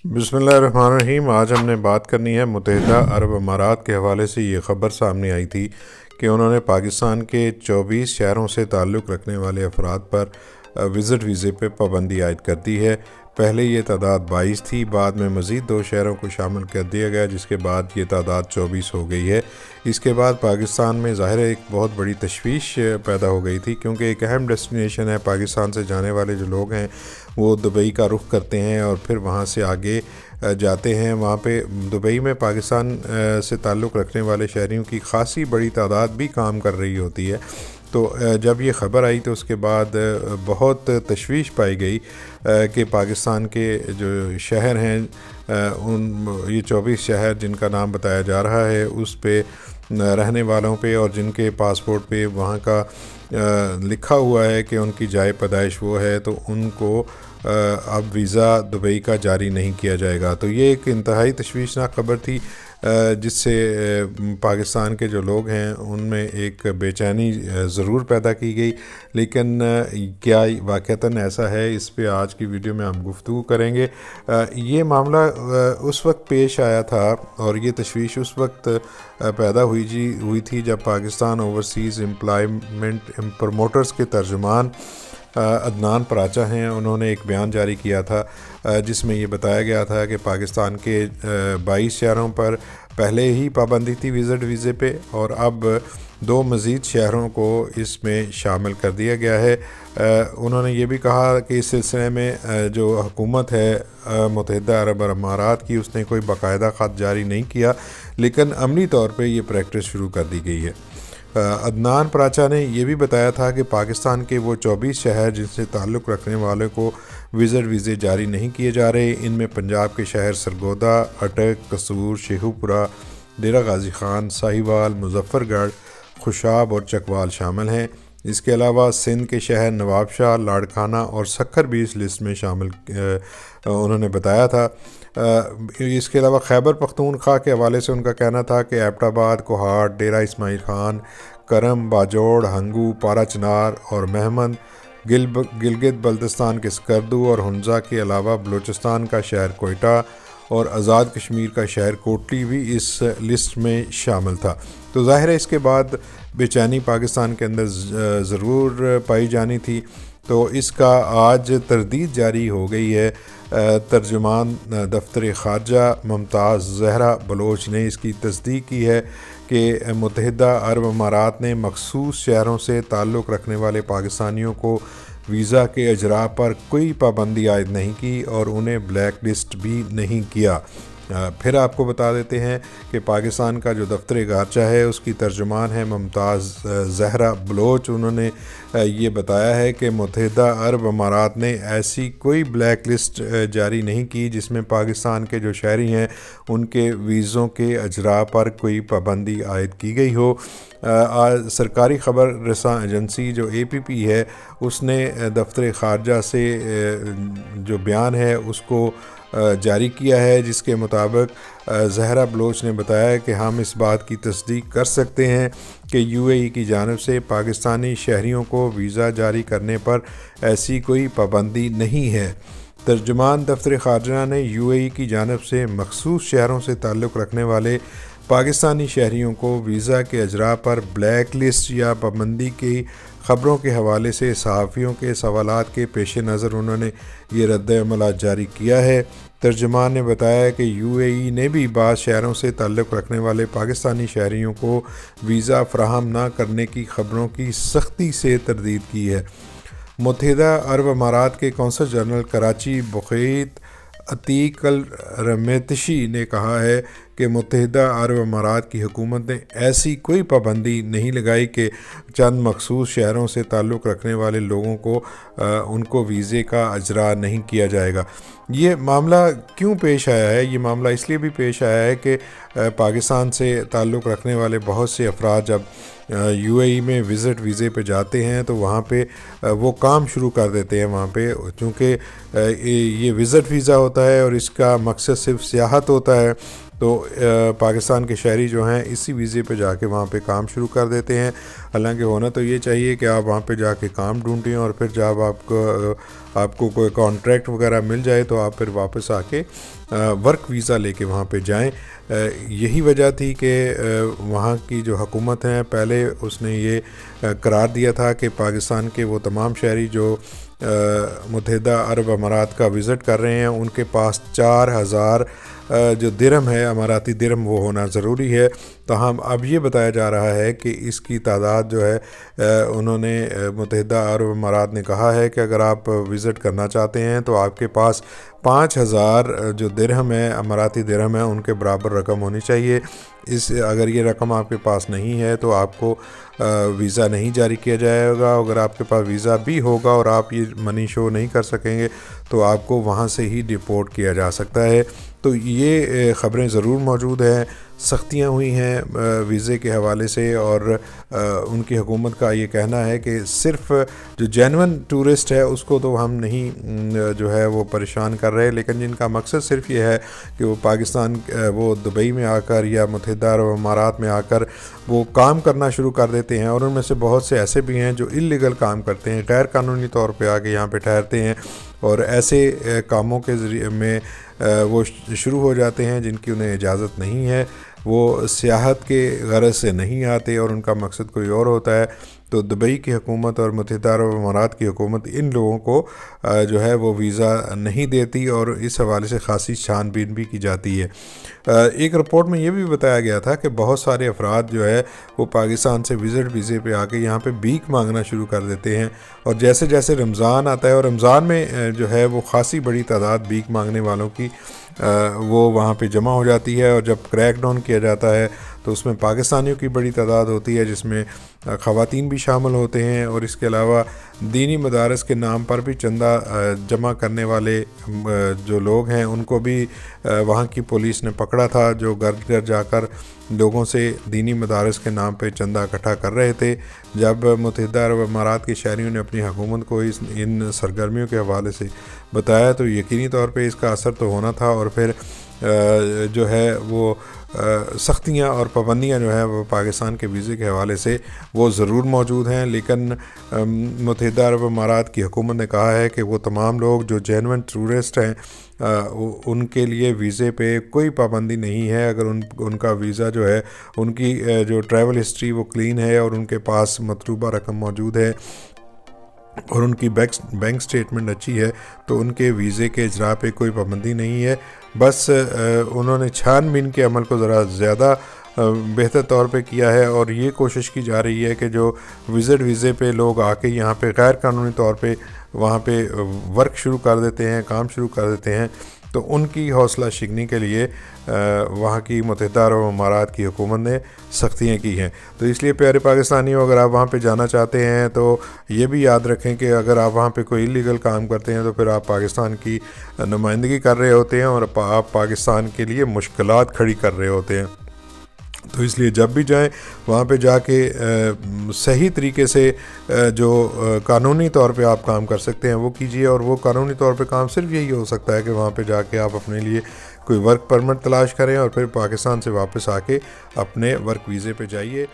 बिस्मिल्लाहिर्रहमानिर्रहीम। आज हमने बात करनी है मुत्तहिदा अरब अमारात के हवाले से। ये ख़बर सामने आई थी कि उन्होंने पाकिस्तान के 24 शहरों से ताल्लुक़ रखने वाले अफराद पर विज़िट वीज़े पे पाबंदी आयद कर दी है। पहले ये तादाद 22 थी, बाद में मज़ीद 2 शहरों को शामिल कर दिया गया, जिसके बाद ये तादाद 24 हो गई है। इसके बाद पाकिस्तान में ज़ाहिर है एक बहुत बड़ी तशवीश पैदा हो गई थी, क्योंकि एक अहम डेस्टिनेशन है। पाकिस्तान से जाने वाले जो लोग हैं वो दुबई का रुख करते हैं और फिर वहाँ से आगे जाते हैं। वहाँ पे दुबई में पाकिस्तान से ताल्लुक़ रखने वाले शहरियों की ख़ासी बड़ी तादाद भी काम कर रही होती है। तो जब ये ख़बर आई तो उसके बाद बहुत तशवीश पाई गई कि पाकिस्तान के जो शहर हैं ये 24 शहर जिनका नाम बताया जा रहा है उस पे रहने वालों पे और जिनके पासपोर्ट पे वहाँ का लिखा हुआ है कि उनकी जाए पैदाइश वो है, तो उनको अब वीज़ा दुबई का जारी नहीं किया जाएगा। तो ये एक इंतहाई तशवीशनाक ख़बर थी, जिससे पाकिस्तान के जो लोग हैं उनमें एक बेचैनी ज़रूर पैदा की गई। लेकिन क्या वाक़तन ऐसा है, इस पे आज की वीडियो में हम गुफ्तगू करेंगे। ये मामला उस वक्त पेश आया था और ये तशवीश उस वक्त पैदा हुई थी जब पाकिस्तान ओवरसीज़ एम्प्लॉयमेंट प्रमोटर्स के तर्जुमान अदनान पराचा हैं, उन्होंने एक बयान जारी किया था जिसमें ये बताया गया था कि पाकिस्तान के 22 शहरों पर पहले ही पाबंदी थी विज़िट वीज़े पे और अब 2 मज़ीद शहरों को इसमें शामिल कर दिया गया है। उन्होंने ये भी कहा कि इस सिलसिले में जो हुकूमत है मुत्तहिदा अरब अमारात की, उसने कोई बाकायदा ख़त जारी नहीं किया, लेकिन अमली तौर पे ये प्रैक्टिस शुरू कर दी गई है। अदनान पराचा ने यह भी बताया था कि पाकिस्तान के वो 24 शहर जिनसे ताल्लुक़ रखने वाले को विज़िट वीज़े जारी नहीं किए जा रहे, इनमें पंजाब के शहर सरगोदा, अटक, कसूर, शेखुपुरा, डेरा गाजी खान, साहिवाल, मुजफ्फरगढ़, खुशाब और चकवाल शामिल हैं। इसके अलावा सिंध के शहर नवाबशाह, लाड़काना और सक्खर भी इस लिस्ट में शामिल उन्होंने बताया था। इसके अलावा खैबर पख्तूनख्वा के हवाले से उनका कहना था कि एबटाबाद, कोहाट, डेरा इस्माइल खान, करम, बाजोड़, हंगू, पारा चनार और महमद, गिलगित बल्तिस्तान के स्कर्दू और हुंजा के अलावा बलूचिस्तान का शहर कोयटा और आज़ाद कश्मीर का शहर कोटली भी इस लिस्ट में शामिल था। तो ज़ाहिर है इसके बाद बेचैनी पाकिस्तान के अंदर ज़रूर पाई जानी थी, तो इसका आज तरदीद जारी हो गई है। तर्जुमान दफ्तर ख़ारजा मुमताज़ ज़हरा बलोच ने इसकी तस्दीक की है कि मुत्तहिदा अरब अमारात ने मखसूस शहरों से ताल्लुक़ रखने वाले पाकिस्तानियों को वीज़ा के अजरा पर कोई पाबंदी आयद नहीं की और उन्हें ब्लैक लिस्ट भी नहीं किया। फिर आपको बता देते हैं कि पाकिस्तान का जो दफ्तर ख़ारजा है उसकी तर्जुमान है मुमताज़ ज़हरा बलोच। उन्होंने ये बताया है कि मुत्तहिदा अरब अमारात ने ऐसी कोई ब्लैक लिस्ट जारी नहीं की जिसमें पाकिस्तान के जो शहरी हैं उनके वीज़ों के अजरा पर कोई पाबंदी आयद की गई हो। सरकारी ख़बर रसां एजेंसी जो APP है उसने दफ्तर ख़ारजा से जो बयान है उसको जारी किया है, जिसके मुताबिक ज़हरा बलोच ने बताया कि हम इस बात की तस्दीक कर सकते हैं कि UAE की जानिब से पाकिस्तानी शहरियों को वीज़ा जारी करने पर ऐसी कोई पाबंदी नहीं है। तर्जुमान दफ्तर ख़ारजा ने UAE की जानिब से मखसूस शहरों से ताल्लुक़ रखने वाले पाकिस्तानी शहरियों को वीज़ा के अजरा पर ब्लैक लिस्ट या पाबंदी की ख़बरों के हवाले से सहाफ़ियों के सवालात के पेश नज़र उन्होंने ये रद्द-ए-अमल जारी किया है। तर्जुमान ने बताया कि UAE ने भी बाज़ शहरों से ताल्लुक़ रखने वाले पाकिस्तानी शहरियों को वीज़ा फ़राहम न करने की ख़बरों की सख्ती से तरदीद की है। मुत्तहिदा अरब अमारात के कौंसल जनरल कराची बुख़ैत अतीक अल रमेतशी ने कहा है कि मुत्तहिदा अरब अमारात की हुकूमत ने ऐसी कोई पाबंदी नहीं लगाई कि चंद मखसूस शहरों से ताल्लुक़ रखने वाले लोगों को उनको वीज़े का अजरा नहीं किया जाएगा। ये मामला क्यों पेश आया है? ये मामला इसलिए भी पेश आया है कि पाकिस्तान से ताल्लुक़ रखने वाले बहुत से अफराद जब UAE में विज़िट वीज़े पे जाते हैं तो वहाँ पे वो काम शुरू कर देते हैं वहाँ पे, क्योंकि ये विज़िट वीज़ा होता है और इसका मकसद सिर्फ सियाहत होता है। تو پاکستان کے شہری جو ہیں اسی ویزے پہ جا کے وہاں پہ کام شروع کر دیتے ہیں۔ حالانکہ ہونا تو یہ چاہیے کہ آپ وہاں پہ جا کے کام ڈھونڈیں اور پھر جب آپ کو کوئی کانٹریکٹ وغیرہ مل جائے تو آپ پھر واپس آ کے ورک ویزا لے کے وہاں پہ جائیں۔ یہی وجہ تھی کہ وہاں کی جو حکومت ہے پہلے اس نے یہ قرار دیا تھا کہ پاکستان کے وہ تمام شہری جو متحدہ عرب امارات کا وزٹ کر رہے ہیں ان کے پاس 4000 جو درہم ہے اماراتی درہم وہ ہونا ضروری ہے۔ تاہم اب یہ بتایا جا رہا ہے کہ اس کی تعداد جو ہے انہوں نے متحدہ عرب امارات نے کہا ہے کہ اگر آپ وزٹ کرنا چاہتے ہیں تو آپ کے پاس 5000 جو درہم ہے اماراتی درہم ہے ان کے برابر رقم ہونی چاہیے۔ اگر یہ رقم آپ کے پاس نہیں ہے تو آپ کو ویزا نہیں جاری کیا جائے گا۔ اگر آپ کے پاس ویزا بھی ہوگا اور آپ یہ منی شو نہیں کر سکیں گے تو آپ کو وہاں سے ہی ڈپورٹ کیا جا سکتا ہے۔ تو یہ خبریں ضرور موجود ہیں، سختیاں ہوئی ہیں ویزے کے حوالے سے، اور ان کی حکومت کا یہ کہنا ہے کہ صرف جو جینون ٹورسٹ ہے اس کو تو ہم نہیں جو ہے وہ پریشان کر رہے، لیکن جن کا مقصد صرف یہ ہے کہ وہ پاکستان وہ دبئی میں آ کر یا متحدہ عرب امارات میں آ کر وہ کام کرنا شروع کر دیتے ہیں، اور ان میں سے بہت سے ایسے بھی ہیں جو اللیگل کام کرتے ہیں، غیر قانونی طور پہ آ کے یہاں پہ ٹھہرتے ہیں، اور ایسے کاموں کے ذریعے میں وہ شروع ہو جاتے ہیں جن کی انہیں اجازت نہیں ہے۔ وہ سیاحت کے غرض سے نہیں آتے اور ان کا مقصد کوئی اور ہوتا ہے۔ تو دبئی کی حکومت اور متحدہ عرب امارات کی حکومت ان لوگوں کو جو ہے وہ ویزا نہیں دیتی، اور اس حوالے سے خاصی چھان بین بھی کی جاتی ہے۔ ایک رپورٹ میں یہ بھی بتایا گیا تھا کہ بہت سارے افراد جو ہے وہ پاکستان سے وزٹ ویزے پہ آ کے یہاں پہ بھیک مانگنا شروع کر دیتے ہیں، اور جیسے جیسے رمضان آتا ہے، اور رمضان میں جو ہے وہ خاصی بڑی تعداد بھیک مانگنے والوں کی وہ وہاں پہ جمع ہو جاتی ہے، اور جب کریک ڈاؤن کیا جاتا ہے تو اس میں پاکستانیوں کی بڑی تعداد ہوتی ہے جس میں خواتین بھی شامل ہوتے ہیں، اور اس کے علاوہ دینی مدارس کے نام پر بھی چندہ جمع کرنے والے جو لوگ ہیں ان کو بھی وہاں کی پولیس نے پکڑا تھا، جو گھر گھر جا کر لوگوں سے دینی مدارس کے نام پہ چندہ اکٹھا کر رہے تھے۔ جب متحدہ عرب امارات کے شہریوں نے اپنی حکومت کو ان سرگرمیوں کے حوالے سے بتایا تو یقینی طور پہ اس کا اثر تو ہونا تھا، اور پھر جو ہے وہ سختیاں اور پابندیاں جو ہے وہ پاکستان کے ویزے کے حوالے سے وہ ضرور موجود ہیں، لیکن متحدہ عرب امارات کی حکومت نے کہا ہے کہ وہ تمام لوگ جو جینون ٹورسٹ ہیں ان کے لیے ویزے پہ کوئی پابندی نہیں ہے۔ اگر ان کا ویزا جو ہے ان کی جو ٹریول ہسٹری وہ کلین ہے اور ان کے پاس مطلوبہ رقم موجود ہے اور ان کی بینک سٹیٹمنٹ اچھی ہے تو ان کے ویزے کے اجراء پہ کوئی پابندی نہیں ہے۔ بس انہوں نے چھان بین کے عمل کو ذرا زیادہ بہتر طور پہ کیا ہے، اور یہ کوشش کی جا رہی ہے کہ جو وزٹ ویزے پہ لوگ آ کے یہاں پہ غیر قانونی طور پہ وہاں پہ ورک شروع کر دیتے ہیں، کام شروع کر دیتے ہیں، تو ان کی حوصلہ شکنی کے لیے وہاں کی متحدہ عرب امارات کی حکومت نے سختیاں کی ہیں۔ تو اس لیے پیارے پاکستانیوں، اگر آپ وہاں پہ جانا چاہتے ہیں تو یہ بھی یاد رکھیں کہ اگر آپ وہاں پہ کوئی اللیگل کام کرتے ہیں تو پھر آپ پاکستان کی نمائندگی کر رہے ہوتے ہیں اور آپ پاکستان کے لیے مشکلات کھڑی کر رہے ہوتے ہیں۔ تو اس لیے جب بھی جائیں وہاں پہ جا کے صحیح طریقے سے جو قانونی طور پہ آپ کام کر سکتے ہیں وہ کیجیے، اور وہ قانونی طور پہ کام صرف یہی ہو سکتا ہے کہ وہاں پہ جا کے آپ اپنے لیے کوئی ورک پرمٹ تلاش کریں اور پھر پاکستان سے واپس آ کے اپنے ورک ویزے پہ جائیے۔